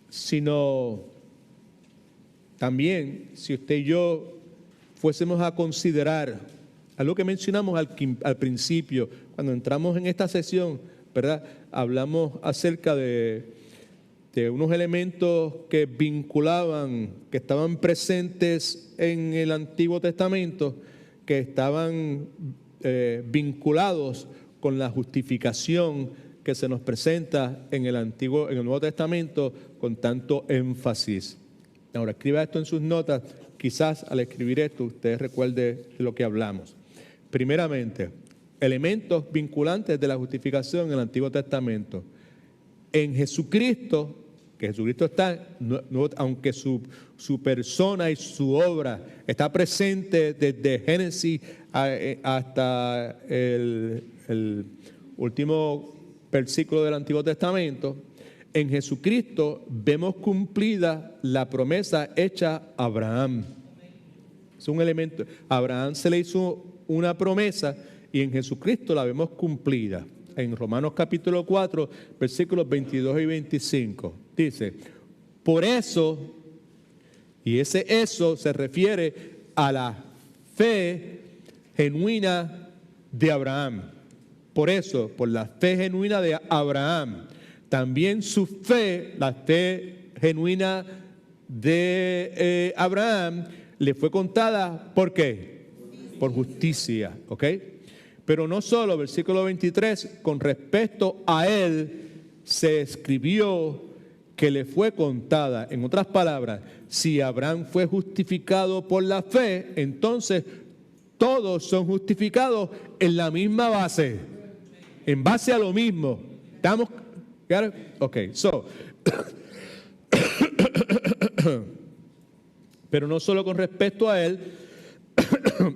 Speaker 1: sino también, si usted y yo fuésemos a considerar algo que mencionamos al principio, cuando entramos en esta sesión, ¿verdad? Hablamos acerca de unos elementos que vinculaban, que estaban presentes en el Antiguo Testamento, que estaban vinculados con la justificación que se nos presenta en el Nuevo Testamento con tanto énfasis. Ahora, escriba esto en sus notas. Quizás al escribir esto usted recuerde de lo que hablamos. Primeramente, elementos vinculantes de la justificación en el Antiguo Testamento. En Jesucristo, que Jesucristo está, aunque su persona y su obra está presente desde Génesis hasta el último versículo del Antiguo Testamento, en Jesucristo vemos cumplida la promesa hecha a Abraham. Es un elemento. A Abraham se le hizo una promesa y en Jesucristo la vemos cumplida. En Romanos capítulo 4, versículos 22 y 25, dice, por eso, y eso se refiere a la fe genuina de Abraham. Por eso, por la fe genuina de Abraham, también su fe, la fe genuina de Abraham, le fue contada, ¿por qué? Por justicia, ¿ok? Pero no solo, versículo 23, con respecto a él se escribió que le fue contada. En otras palabras, si Abraham fue justificado por la fe, entonces todos son justificados en la misma base, en base a lo mismo. ¿Estamos? Ok, pero no solo con respecto a él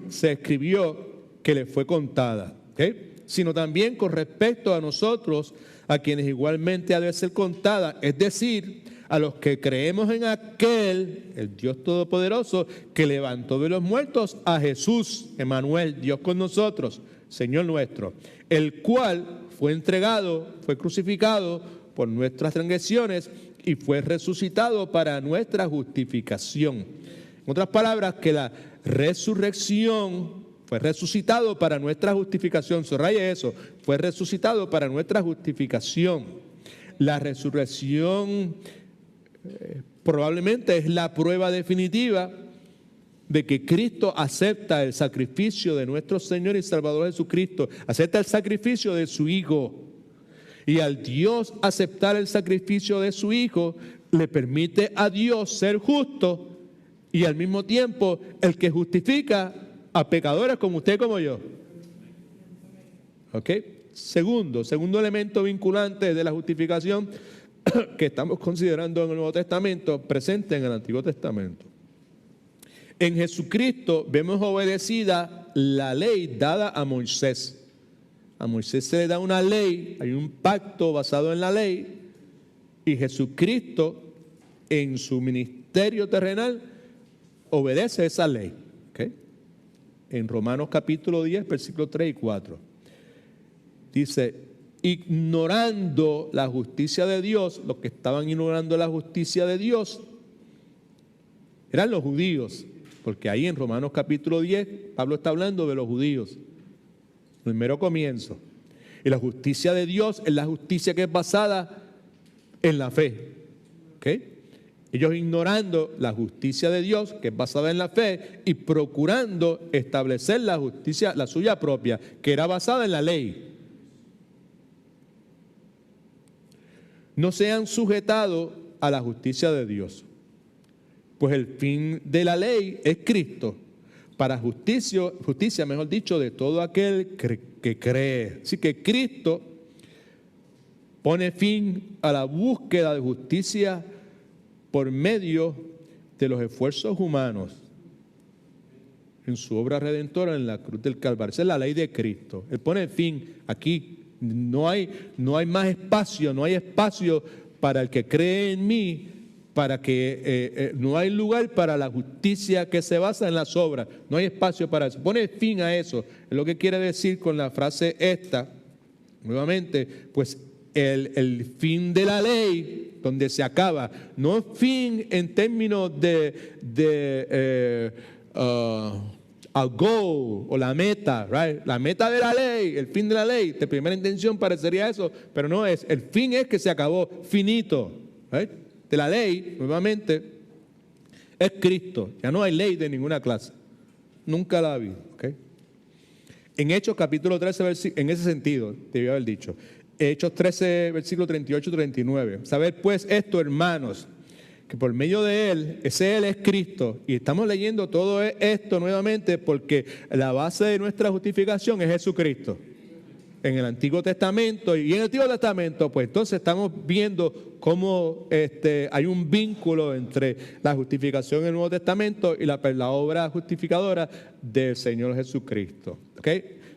Speaker 1: se escribió que le fue contada, ¿okay? Sino también con respecto a nosotros, a quienes igualmente ha de ser contada, es decir, a los que creemos en aquel, el Dios Todopoderoso, que levantó de los muertos a Jesús, Emmanuel, Dios con nosotros, Señor nuestro, el cual fue entregado, fue crucificado por nuestras transgresiones y fue resucitado para nuestra justificación. En otras palabras, que la resurrección fue resucitado para nuestra justificación. Subraye eso, fue resucitado para nuestra justificación. La resurrección probablemente es la prueba definitiva de que Cristo acepta el sacrificio de nuestro Señor y Salvador Jesucristo, acepta el sacrificio de su Hijo. Y al Dios aceptar el sacrificio de su Hijo, le permite a Dios ser justo y al mismo tiempo el que justifica a pecadores como usted y como yo. ¿Ok? Segundo elemento vinculante de la justificación que estamos considerando en el Nuevo Testamento, presente en el Antiguo Testamento. En Jesucristo vemos obedecida la ley dada a Moisés. A Moisés se le da una ley, hay un pacto basado en la ley, y Jesucristo en su ministerio terrenal obedece esa ley. ¿Okay? En Romanos capítulo 10, versículos 3 y 4. Dice, ignorando la justicia de Dios, los que estaban ignorando la justicia de Dios eran los judíos, porque ahí en Romanos capítulo 10, Pablo está hablando de los judíos, el mero comienzo. Y la justicia de Dios es la justicia que es basada en la fe. ¿Okay? Ellos ignorando la justicia de Dios, que es basada en la fe, y procurando establecer la justicia, la suya propia, que era basada en la ley. No se han sujetado a la justicia de Dios, pues el fin de la ley es Cristo, para justicia, mejor dicho, de todo aquel que cree. Así que Cristo pone fin a la búsqueda de justicia por medio de los esfuerzos humanos en su obra redentora en la cruz del Calvario. Esa es la ley de Cristo. Él pone fin aquí. No hay más espacio, no hay espacio para el que cree en mí, para que no hay lugar para la justicia que se basa en las obras. No hay espacio para eso. Pone fin a eso. Es lo que quiere decir con la frase esta, nuevamente, pues el fin de la ley, donde se acaba, no fin en términos al goal o la meta, right? La meta de la ley, el fin de la ley, de primera intención parecería eso, pero no es. El fin es que se acabó, finito, right? De la ley, nuevamente, es Cristo. Ya no hay ley de ninguna clase. Nunca la ha habido, ¿okay? En Hechos capítulo 13, en ese sentido, debía haber dicho, Hechos 13, versículo 38-39. Saber pues esto, hermanos, que por medio de Él, ese Él es Cristo. Y estamos leyendo todo esto nuevamente porque la base de nuestra justificación es Jesucristo. En el Antiguo Testamento y en el Antiguo Testamento, pues entonces estamos viendo cómo hay un vínculo entre la justificación en el Nuevo Testamento y la obra justificadora del Señor Jesucristo. ¿Ok?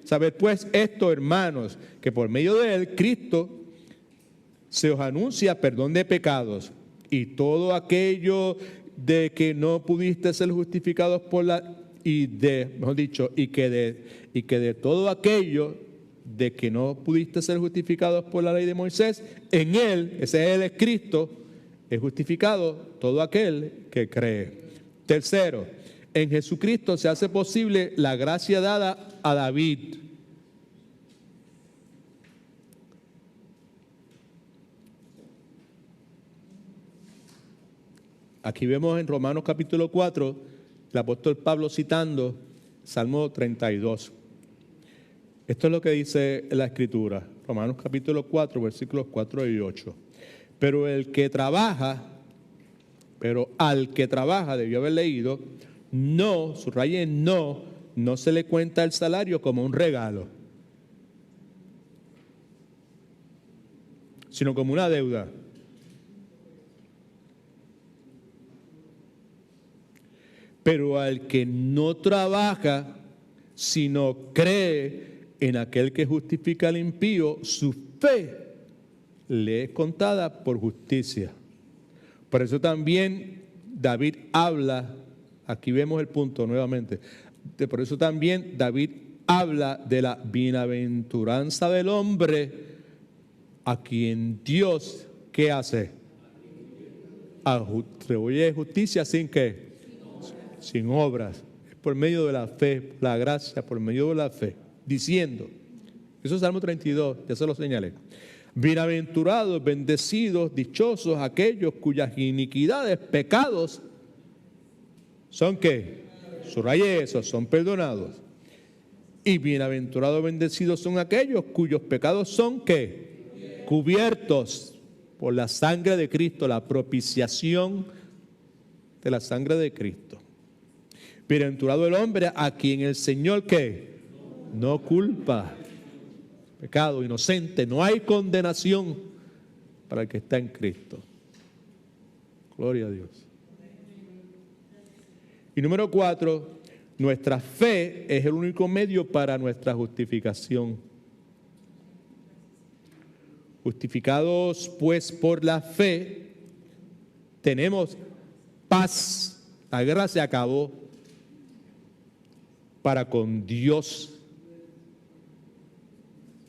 Speaker 1: Saber pues esto, hermanos, que por medio de Él, Cristo, se os anuncia perdón de pecados y todo aquello de que no pudiste ser justificados por y que de todo aquello de que no pudiste ser justificados por la ley de Moisés, en Él, ese Él es Cristo, es justificado todo aquel que cree. Tercero, en Jesucristo se hace posible la gracia dada a David. Aquí vemos en Romanos capítulo 4, el apóstol Pablo citando Salmo 32. Esto es lo que dice la Escritura, Romanos capítulo 4, versículos 4 y 8. Pero al que trabaja, debió haber leído, no, subraye no se le cuenta el salario como un regalo, sino como una deuda. Pero al que no trabaja, sino cree en aquel que justifica al impío, su fe le es contada por justicia. Por eso también David habla, aquí vemos el punto nuevamente, por eso también David habla de la bienaventuranza del hombre a quien Dios, ¿qué hace? Atribuye justicia sin qué, sin obras, es por medio de la fe, la gracia por medio de la fe. Diciendo, eso es Salmo 32, ya se lo señalé. Bienaventurados, bendecidos, dichosos aquellos cuyas iniquidades, pecados, ¿son qué? Subraye eso, son perdonados. Y bienaventurados, bendecidos son aquellos cuyos pecados son ¿qué? Cubiertos por la sangre de Cristo, la propiciación de la sangre de Cristo. Bienaventurado el hombre a quien el Señor ¿qué? No culpa, pecado inocente, no hay condenación para el que está en Cristo. Gloria a Dios. Y número 4, nuestra fe es el único medio para nuestra justificación. Justificados pues por la fe, tenemos paz. La guerra se acabó para con Dios.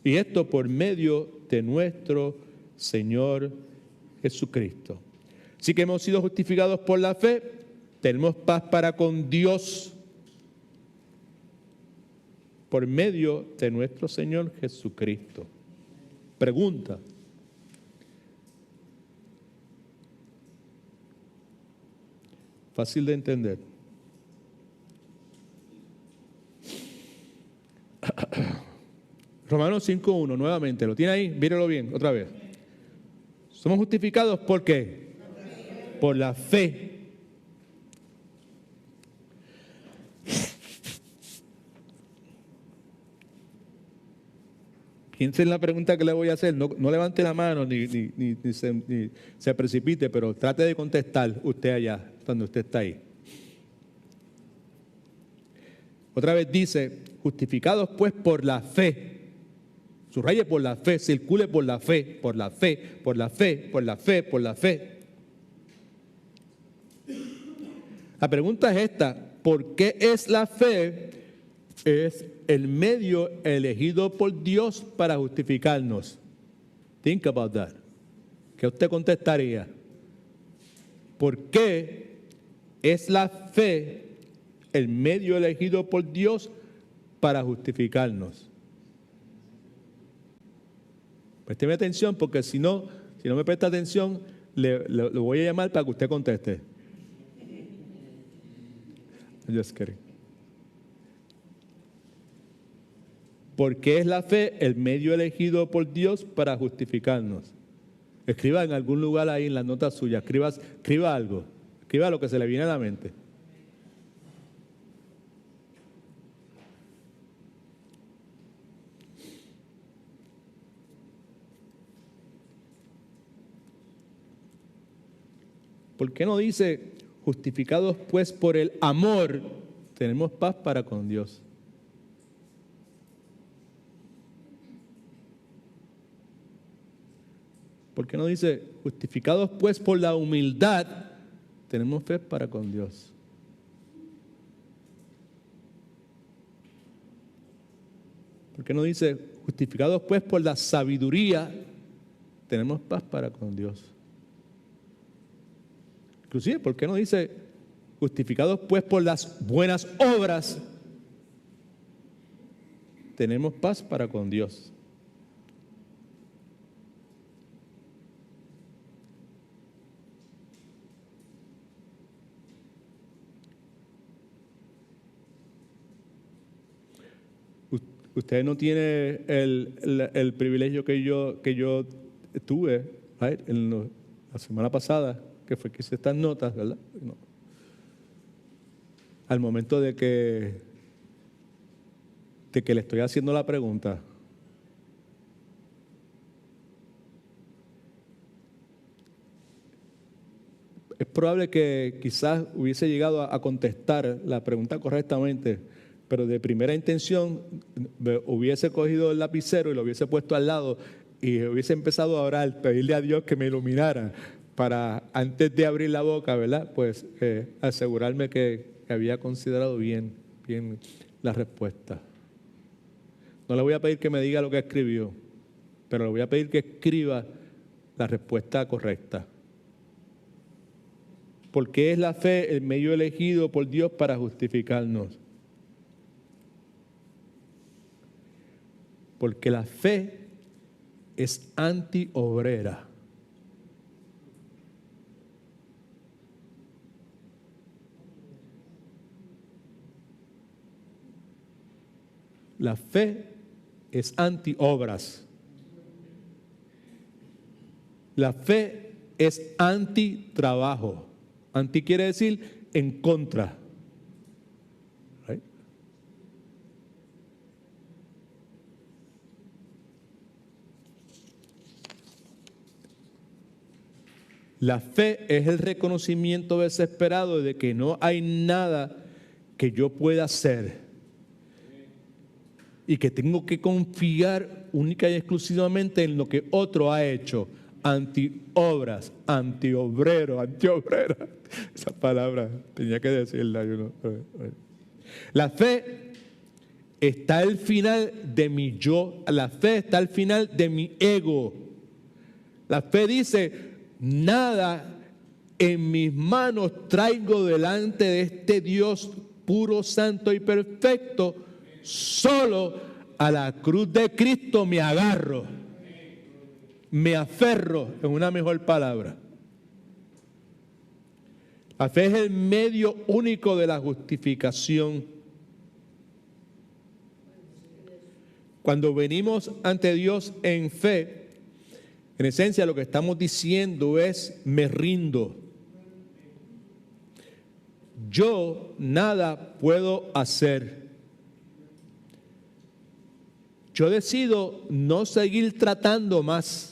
Speaker 1: Y esto por medio de nuestro Señor Jesucristo. Así que hemos sido justificados por la fe, tenemos paz para con Dios por medio de nuestro Señor Jesucristo. Pregunta. Fácil de entender. Romanos 5.1, nuevamente, ¿lo tiene ahí? Míralo bien, otra vez. Somos justificados ¿por qué? Por la fe. Piensen en la pregunta que le voy a hacer. No levante la mano ni se precipite, pero trate de contestar usted allá, donde usted está ahí. Otra vez dice, justificados pues por la fe. Subraye por la fe, circule por la fe, por la fe, por la fe, por la fe, por la fe. La pregunta es esta, ¿por qué es la fe? Es el medio elegido por Dios para justificarnos. Think about that. ¿Qué usted contestaría? ¿Por qué es la fe el medio elegido por Dios para justificarnos? Présteme atención porque si no me presta atención, lo voy a llamar para que usted conteste. Just kidding. Porque es la fe el medio elegido por Dios para justificarnos. Escriba en algún lugar ahí en las notas suyas, escriba algo, escriba lo que se le viene a la mente. ¿Por qué no dice, justificados pues por el amor, tenemos paz para con Dios? ¿Por qué no dice, justificados pues por la humildad, tenemos fe para con Dios? ¿Por qué no dice, justificados pues por la sabiduría, tenemos paz para con Dios? Inclusive, ¿por qué no dice, justificados pues por las buenas obras, tenemos paz para con Dios? Usted no tiene el privilegio que yo tuve, right, la semana pasada, que fue que hice estas notas, ¿verdad? No. Al momento de que le estoy haciendo la pregunta, es probable que quizás hubiese llegado a contestar la pregunta correctamente, pero de primera intención hubiese cogido el lapicero y lo hubiese puesto al lado y hubiese empezado a orar, pedirle a Dios que me iluminara para, antes de abrir la boca, ¿verdad? Pues asegurarme que había considerado bien la respuesta. No le voy a pedir que me diga lo que escribió, pero le voy a pedir que escriba la respuesta correcta. Porque es la fe el medio elegido por Dios para justificarnos. Porque la fe es antiobrera. La fe es antiobras. La fe es antitrabajo. Anti quiere decir en contra. Right? La fe es el reconocimiento desesperado de que no hay nada que yo pueda hacer y que tengo que confiar única y exclusivamente en lo que otro ha hecho. Antiobras, antiobrero, antiobrera. Esa palabra tenía que decirla. La fe está al final de mi yo. La fe está al final de mi ego. La fe dice, nada en mis manos traigo delante de este Dios puro, santo y perfecto. Solo a la cruz de Cristo me agarro. Me aferro, en una mejor palabra. La fe es el medio único de la justificación. Cuando venimos ante Dios en fe, en esencia lo que estamos diciendo es, me rindo. Yo nada puedo hacer. Yo decido no seguir tratando más.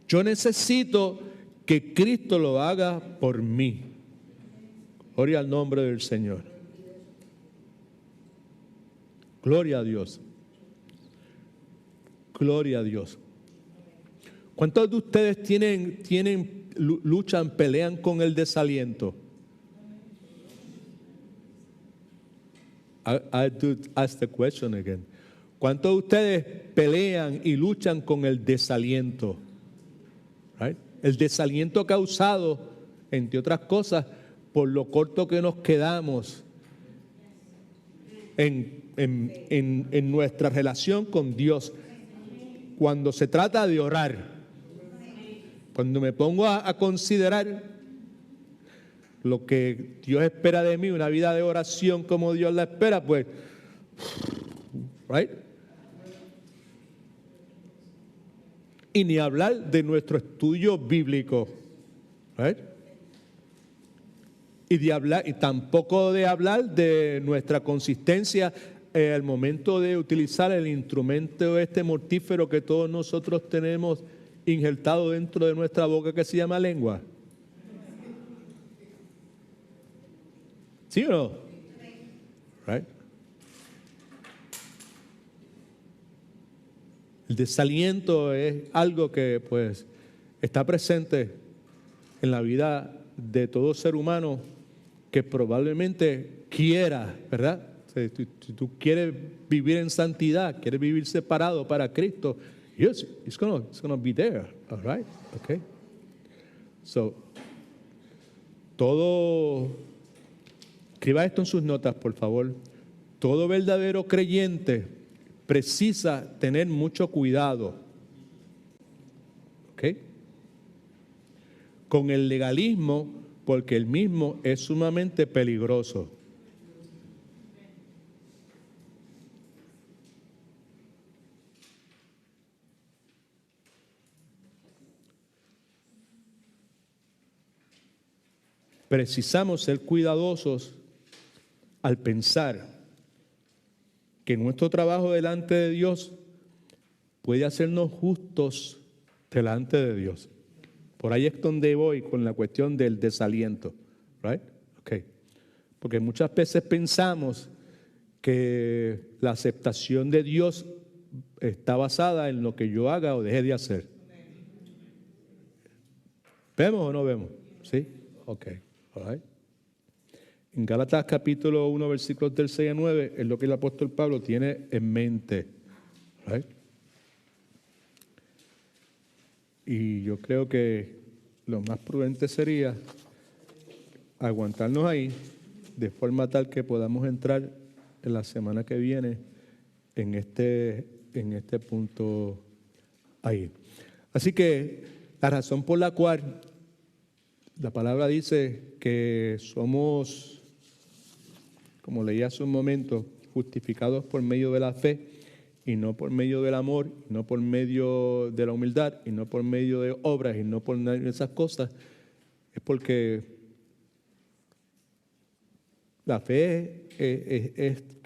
Speaker 1: Yo necesito que Cristo lo haga por mí. Gloria al nombre del Señor. Gloria a Dios. Gloria a Dios. ¿Cuántos de ustedes luchan, pelean con el desaliento? I do ask the question again. ¿Cuántos de ustedes pelean y luchan con el desaliento? Right? El desaliento causado, entre otras cosas, por lo corto que nos quedamos en nuestra relación con Dios. Cuando se trata de orar, cuando me pongo a considerar lo que Dios espera de mí, una vida de oración como Dios la espera, pues, right? Y ni hablar de nuestro estudio bíblico, right? Y tampoco de hablar de nuestra consistencia al momento de utilizar el instrumento mortífero que todos nosotros tenemos injertado dentro de nuestra boca, que se llama lengua. ¿Sí o no? Right? El desaliento es algo que pues está presente en la vida de todo ser humano que probablemente quiera, ¿verdad? Si tú quieres vivir en santidad, quieres vivir separado para Cristo, yes, it's gonna be there, all right? Okay. So, escriba esto en sus notas, por favor. Todo verdadero creyente precisa tener mucho cuidado, ¿ok? Con el legalismo, porque el mismo es sumamente peligroso. Precisamos ser cuidadosos al pensar que nuestro trabajo delante de Dios puede hacernos justos delante de Dios. Por ahí es donde voy con la cuestión del desaliento, right? Okay. Porque muchas veces pensamos que la aceptación de Dios está basada en lo que yo haga o deje de hacer. ¿Vemos o no vemos? ¿Sí? Ok. All right. En Gálatas capítulo 1, versículos del 6 a 9, es lo que el apóstol Pablo tiene en mente. Right? Y yo creo que lo más prudente sería aguantarnos ahí de forma tal que podamos entrar en la semana que viene en este punto ahí. Así que la razón por la cual la palabra dice que somos, como leí hace un momento, justificados por medio de la fe y no por medio del amor, y no por medio de la humildad, y no por medio de obras, y no por nada de esas cosas, es porque la fe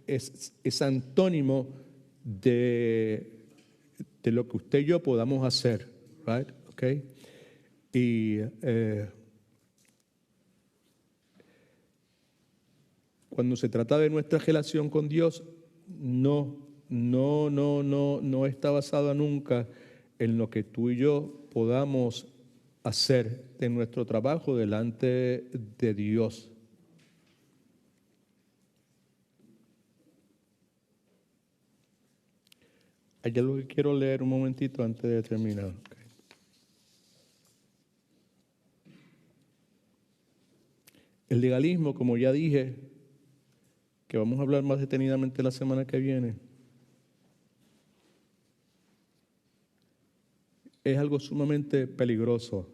Speaker 1: es antónimo de lo que usted y yo podamos hacer, right? Okay. Y cuando se trata de nuestra relación con Dios, no está basada nunca en lo que tú y yo podamos hacer en nuestro trabajo delante de Dios. Hay algo que quiero leer un momentito antes de terminar. Okay. El legalismo, como ya dije, que vamos a hablar más detenidamente la semana que viene, es algo sumamente peligroso.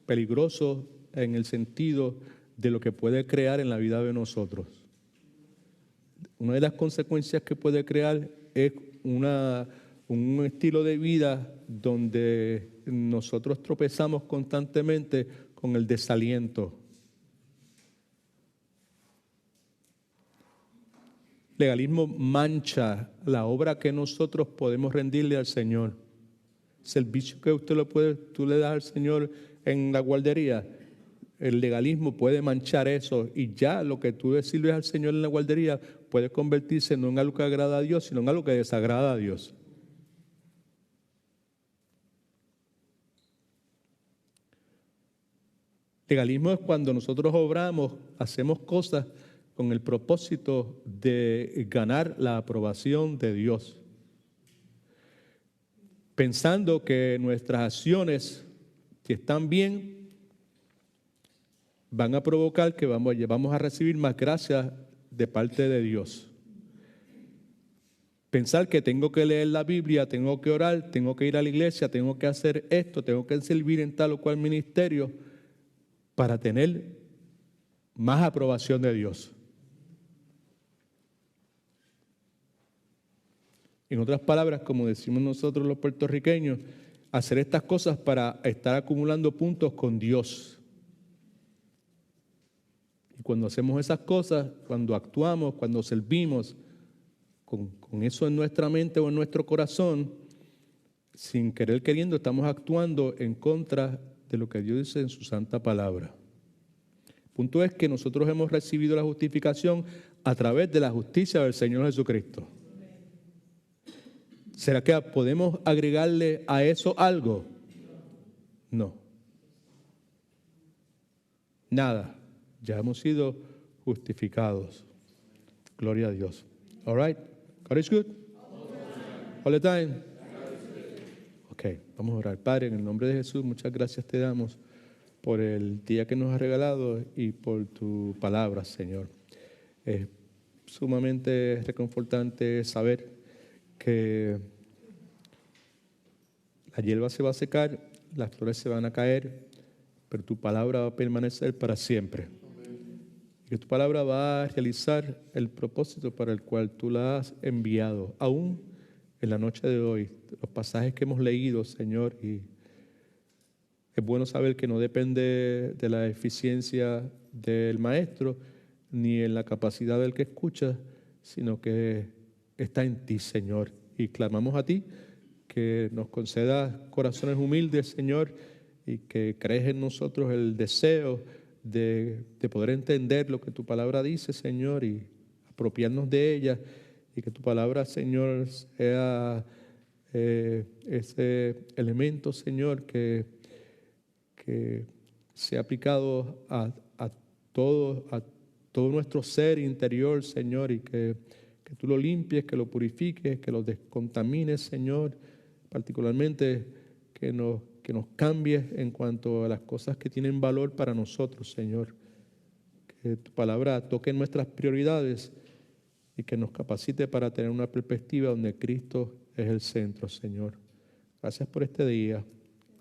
Speaker 1: Peligroso en el sentido de lo que puede crear en la vida de nosotros. Una de las consecuencias que puede crear es un estilo de vida donde nosotros tropezamos constantemente con el desaliento. Legalismo mancha la obra que nosotros podemos rendirle al Señor. Servicio que tú le das al Señor en la guardería, el legalismo puede manchar eso y ya lo que tú le sirves al Señor en la guardería puede convertirse no en algo que agrada a Dios, sino en algo que desagrada a Dios. Legalismo es cuando nosotros obramos, hacemos cosas con el propósito de ganar la aprobación de Dios, pensando que nuestras acciones, si están bien, van a provocar que vamos a recibir más gracias de parte de Dios. Pensar que tengo que leer la Biblia, tengo que orar, tengo que ir a la iglesia, tengo que hacer esto, tengo que servir en tal o cual ministerio para tener más aprobación de Dios. En otras palabras, como decimos nosotros los puertorriqueños, hacer estas cosas para estar acumulando puntos con Dios. Y cuando hacemos esas cosas, cuando actuamos, cuando servimos, con eso en nuestra mente o en nuestro corazón, sin querer queriendo, estamos actuando en contra de lo que Dios dice en su santa palabra. El punto es que nosotros hemos recibido la justificación a través de la justicia del Señor Jesucristo. ¿Será que podemos agregarle a eso algo? No. Nada. Ya hemos sido justificados. Gloria a Dios. All right. God is good. All the time. Ok, vamos a orar. Padre, en el nombre de Jesús, muchas gracias te damos por el día que nos has regalado y por tu palabra, Señor. Es sumamente reconfortante saber que la hierba se va a secar, las flores se van a caer, pero tu palabra va a permanecer para siempre. Y que tu palabra va a realizar el propósito para el cual tú la has enviado, aún en la noche de hoy, los pasajes que hemos leído, Señor, y es bueno saber que no depende de la eficiencia del maestro ni en la capacidad del que escucha, sino que está en ti, Señor. Y clamamos a ti que nos concedas corazones humildes, Señor, y que crees en nosotros el deseo de poder entender lo que tu palabra dice, Señor, y apropiarnos de ella, y que tu palabra, Señor, sea ese elemento, Señor, que sea aplicado a todo nuestro ser interior, Señor, y que tú lo limpies, que lo purifiques, que lo descontamines, Señor, particularmente que nos cambies en cuanto a las cosas que tienen valor para nosotros, Señor. Que tu palabra toque nuestras prioridades y que nos capacite para tener una perspectiva donde Cristo es el centro, Señor. Gracias por este día.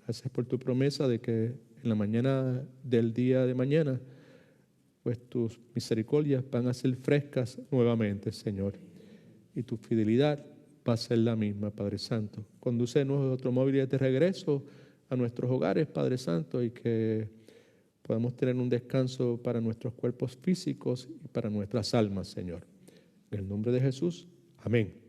Speaker 1: Gracias por tu promesa de que en la mañana del día de mañana, pues tus misericordias van a ser frescas nuevamente, Señor. Y tu fidelidad va a ser la misma, Padre Santo. Conduce nuestros automóviles de regreso a nuestros hogares, Padre Santo, y que podamos tener un descanso para nuestros cuerpos físicos y para nuestras almas, Señor. En el nombre de Jesús, amén.